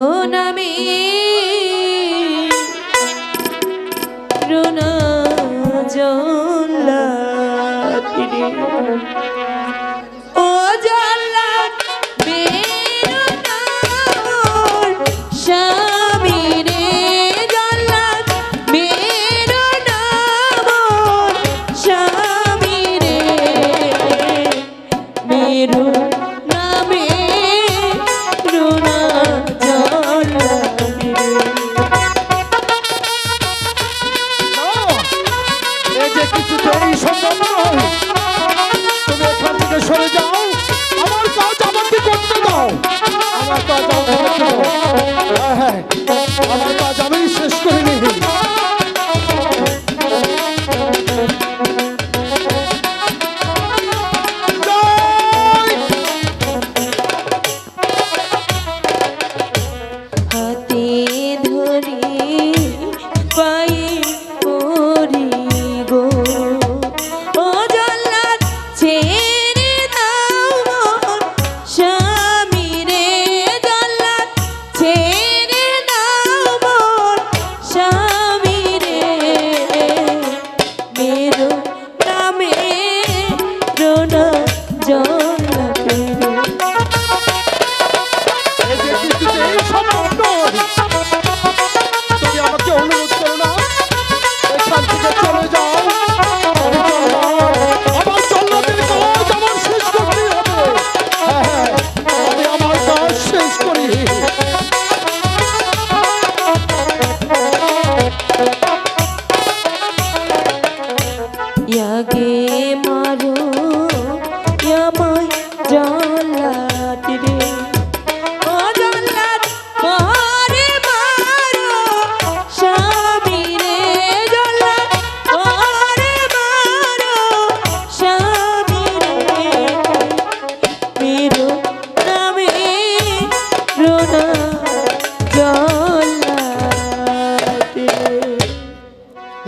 নামে রুনা জল্লাদ ও জল্লাদ মেরো নাম স্বামী রে জল্লাদ মেরো নাম স্বামী রে মেরো নামে রুনা সরে যাও, আমার কাজ আমাকে করতে দাও। আমার কাজ আমার কাজ আমি শেষ করে নিই। হাতে ধরে পায়ে পড়ি গো ও জল্লাদ ছেড়ে দাও মন স্বামী রে জল্লাদ ছেড়ে দাও মন স্বামী রে মেরো নামে রোনা জল্লাদ তুমি আমাকে অনুরোধ করো না, এখান থেকে চলে যাও। আমার জল্লাদের কাজ আমার শেষ করতে হবে। আমি আমার কাজ শেষ করি। ইয়াগে মারো ইয়ামায় জল্লাদ রে ও জল্লাদ মারে মারো স্বামী রে জল্লাদ মারে মারো স্বামী রে মেরো নামে রোনা জল্লাদ রে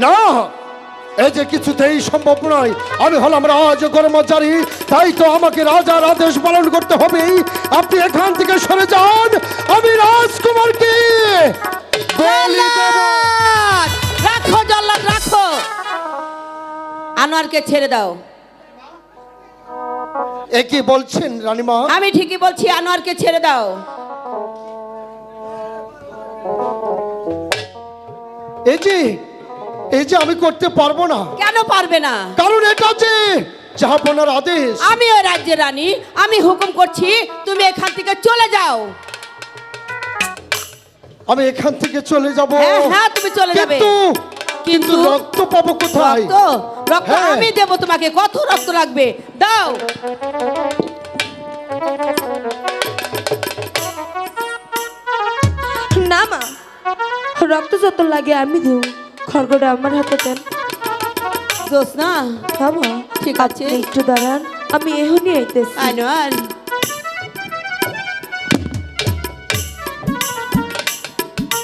না, এই যে কিছুতেই সম্ভব নয়। আমি হলাম রাজ কর্মচারী, তাই তো আমাকে রাজার আদেশ পালন করতে হবে। আপনি এখান থেকে সরে যান, আমি রাজকুমারকে বলি দেব। রাখো জল্লাদ রাখো, আনোয়ারকে ছেড়ে দাও। এ কি বলছেন রানীমা? আমি ঠিকই বলছি, আনোয়ারকে ছেড়ে দাও। এই যে আমি করতে পারবো না। কেন পারবে না? কারণ এটা যে জাহাপনার আদেশ। আমি ওই রাজ্যের রানী, আমি হুকুম করছি তুমি এখান থেকে চলে যাও। আমি এখান থেকে চলে যাব। হ্যাঁ তুমি চলে যাবে, কিন্তু রক্ত পাবো কোথায়? রক্ত আমি দেব তোমাকে। কত রক্ত লাগবে দাও। না মা, রক্ত যত লাগে আমি দেব। খড়গটা আমার হাতে দেন। দোষ না, হ্যাঁ মা ঠিক আছে, একটু দাঁড়ান, আমি এখনই আইতেছি। আনোয়ার